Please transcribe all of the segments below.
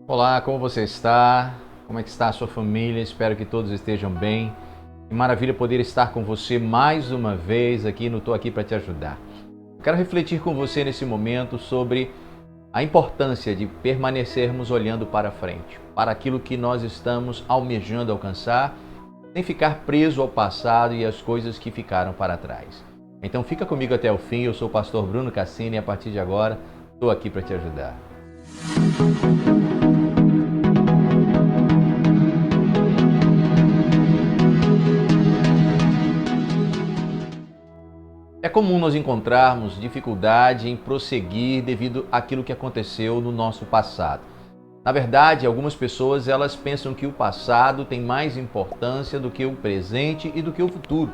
Olá, como você está? Como é que está a sua família? Espero que todos estejam bem. Que maravilha poder estar com você mais uma vez aqui no Tô Aqui para Te Ajudar. Quero refletir com você nesse momento sobre a importância de permanecermos olhando para frente, para aquilo que nós estamos almejando alcançar, sem ficar preso ao passado e às coisas que ficaram para trás. Então fica comigo até o fim, eu sou o pastor Bruno Cassini e a partir de agora estou aqui para te ajudar. É comum nós encontrarmos dificuldade em prosseguir devido àquilo que aconteceu no nosso passado. Na verdade, algumas pessoas elas pensam que o passado tem mais importância do que o presente e do que o futuro.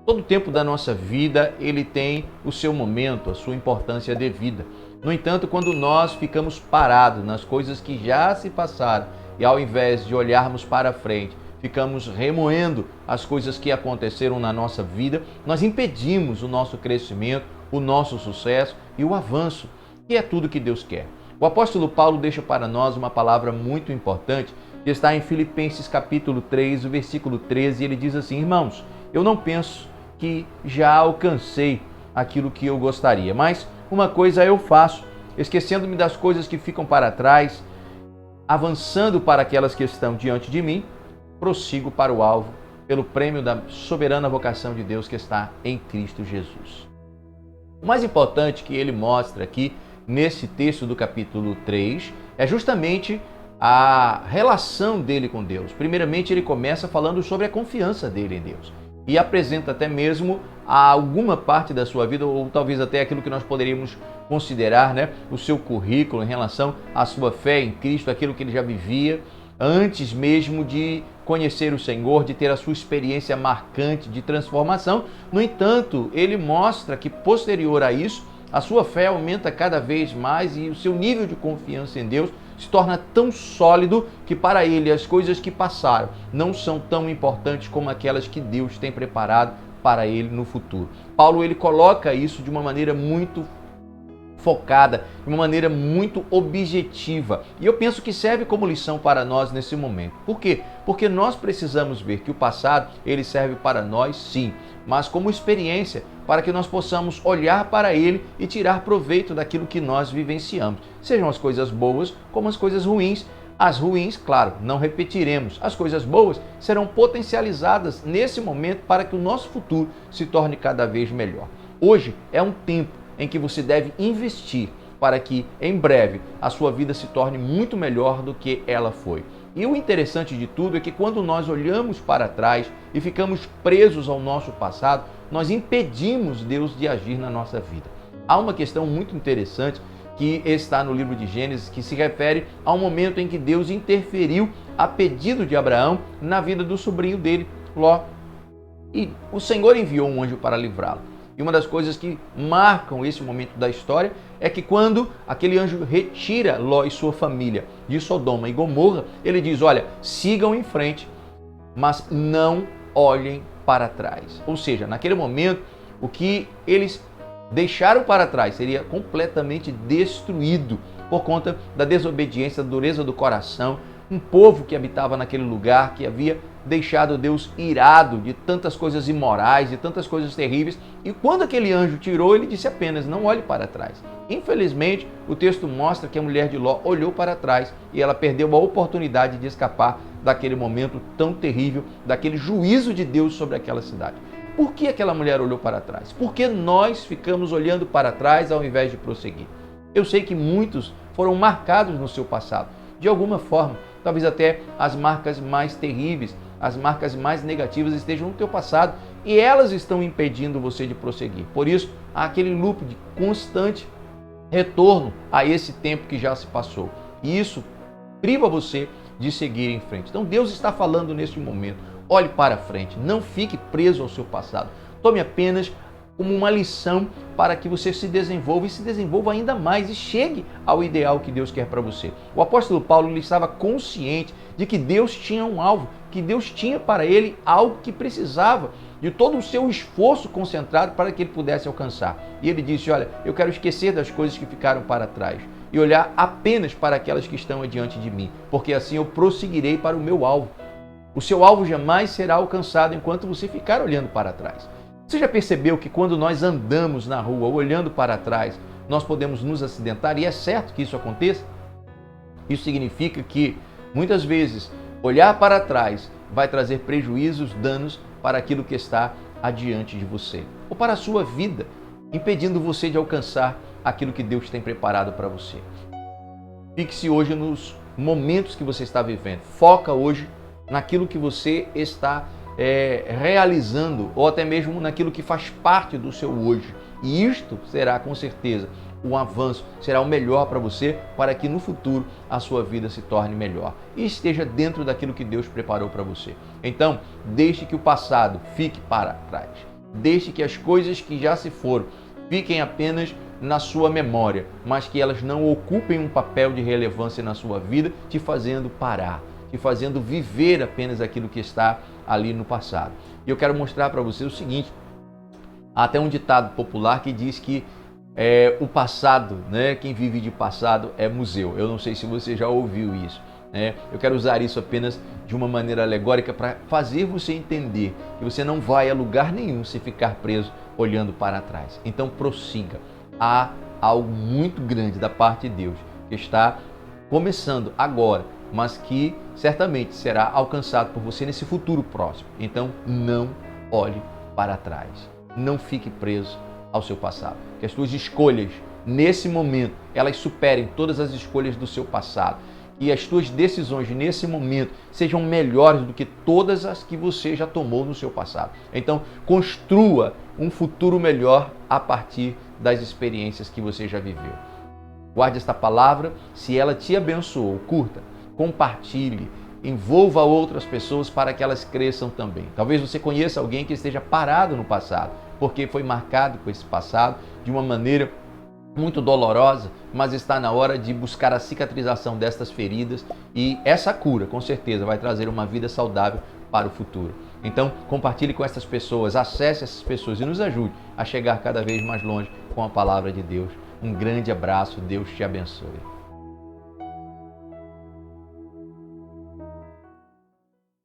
Todo o tempo da nossa vida, ele tem o seu momento, a sua importância devida. No entanto, quando nós ficamos parados nas coisas que já se passaram e ao invés de olharmos para frente, ficamos remoendo as coisas que aconteceram na nossa vida, nós impedimos o nosso crescimento, o nosso sucesso e o avanço, que é tudo que Deus quer. O apóstolo Paulo deixa para nós uma palavra muito importante, que está em Filipenses capítulo 3, o versículo 13, e ele diz assim: irmãos, eu não penso que já alcancei aquilo que eu gostaria, mas uma coisa eu faço, esquecendo-me das coisas que ficam para trás, avançando para aquelas que estão diante de mim, prossigo para o alvo, pelo prêmio da soberana vocação de Deus que está em Cristo Jesus. O mais importante que ele mostra aqui nesse texto do capítulo 3 é justamente a relação dele com Deus. Primeiramente, ele começa falando sobre a confiança dele em Deus e apresenta até mesmo alguma parte da sua vida, ou talvez até aquilo que nós poderíamos considerar, o seu currículo em relação à sua fé em Cristo, aquilo que ele já vivia antes mesmo de conhecer o Senhor, de ter a sua experiência marcante de transformação. No entanto, ele mostra que posterior a isso, a sua fé aumenta cada vez mais e o seu nível de confiança em Deus se torna tão sólido que para ele as coisas que passaram não são tão importantes como aquelas que Deus tem preparado para ele no futuro. Paulo ele coloca isso de uma maneira muito focada, de uma maneira muito objetiva. E eu penso que serve como lição para nós nesse momento. Por quê? Porque nós precisamos ver que o passado, ele serve para nós sim, mas como experiência, para que nós possamos olhar para ele e tirar proveito daquilo que nós vivenciamos. Sejam as coisas boas como as coisas ruins. As ruins, claro, não repetiremos. As coisas boas serão potencializadas nesse momento para que o nosso futuro se torne cada vez melhor. Hoje é um tempo em que você deve investir para que, em breve, a sua vida se torne muito melhor do que ela foi. E o interessante de tudo é que quando nós olhamos para trás e ficamos presos ao nosso passado, nós impedimos Deus de agir na nossa vida. Há uma questão muito interessante que está no livro de Gênesis, que se refere ao momento em que Deus interferiu a pedido de Abraão na vida do sobrinho dele, Ló. E o Senhor enviou um anjo para livrá-lo. E uma das coisas que marcam esse momento da história é que quando aquele anjo retira Ló e sua família de Sodoma e Gomorra, ele diz, olha, sigam em frente, mas não olhem para trás. Ou seja, naquele momento, o que eles deixaram para trás seria completamente destruído por conta da desobediência, da dureza do coração. Um povo que habitava naquele lugar, que havia deixado Deus irado de tantas coisas imorais, de tantas coisas terríveis. E quando aquele anjo tirou, ele disse apenas, não olhe para trás. Infelizmente, o texto mostra que a mulher de Ló olhou para trás e ela perdeu a oportunidade de escapar daquele momento tão terrível, daquele juízo de Deus sobre aquela cidade. Por que aquela mulher olhou para trás? Por que nós ficamos olhando para trás ao invés de prosseguir? Eu sei que muitos foram marcados no seu passado, de alguma forma. Talvez até as marcas mais terríveis, as marcas mais negativas estejam no teu passado e elas estão impedindo você de prosseguir. Por isso, há aquele loop de constante retorno a esse tempo que já se passou. E isso priva você de seguir em frente. Então Deus está falando neste momento. Olhe para frente, não fique preso ao seu passado. Tome apenas como uma lição para que você se desenvolva e se desenvolva ainda mais e chegue ao ideal que Deus quer para você. O apóstolo Paulo ele estava consciente de que Deus tinha um alvo, que Deus tinha para ele algo que precisava de todo o seu esforço concentrado para que ele pudesse alcançar. E ele disse, olha, eu quero esquecer das coisas que ficaram para trás. e olhar apenas para aquelas que estão adiante de mim, porque assim eu prosseguirei para o meu alvo. O seu alvo jamais será alcançado enquanto você ficar olhando para trás. Você já percebeu que quando nós andamos na rua olhando para trás, nós podemos nos acidentar? E é certo que isso aconteça? Isso significa que, muitas vezes, olhar para trás vai trazer prejuízos, danos para aquilo que está adiante de você, ou para a sua vida, impedindo você de alcançar aquilo que Deus tem preparado para você. Fixe hoje nos momentos que você está vivendo. Foca hoje naquilo que você está realizando, ou até mesmo naquilo que faz parte do seu hoje. E isto será, com certeza, um avanço, será o melhor para você, para que no futuro a sua vida se torne melhor e esteja dentro daquilo que Deus preparou para você. Então, deixe que o passado fique para trás. Deixe que as coisas que já se foram fiquem apenas na sua memória, mas que elas não ocupem um papel de relevância na sua vida, te fazendo parar, te fazendo viver apenas aquilo que está ali no passado. E eu quero mostrar para você o seguinte: há até um ditado popular que diz que o passado, né? Quem vive de passado é museu. Eu não sei se você já ouviu isso, né? Eu quero usar isso apenas de uma maneira alegórica para fazer você entender que você não vai a lugar nenhum se ficar preso olhando para trás. Então prossiga. Há algo muito grande da parte de Deus que está começando agora, mas que certamente será alcançado por você nesse futuro próximo. Então não olhe para trás. Não fique preso ao seu passado. Que as suas escolhas, nesse momento, elas superem todas as escolhas do seu passado. E as suas decisões, nesse momento, sejam melhores do que todas as que você já tomou no seu passado. Então, construa um futuro melhor a partir das experiências que você já viveu. Guarde esta palavra. Se ela te abençoou, curta, compartilhe, envolva outras pessoas para que elas cresçam também. Talvez você conheça alguém que esteja parado no passado, porque foi marcado com esse passado de uma maneira muito dolorosa, mas está na hora de buscar a cicatrização destas feridas, e essa cura, com certeza, vai trazer uma vida saudável para o futuro. Então, compartilhe com essas pessoas, acesse essas pessoas e nos ajude a chegar cada vez mais longe com a palavra de Deus. Um grande abraço, Deus te abençoe.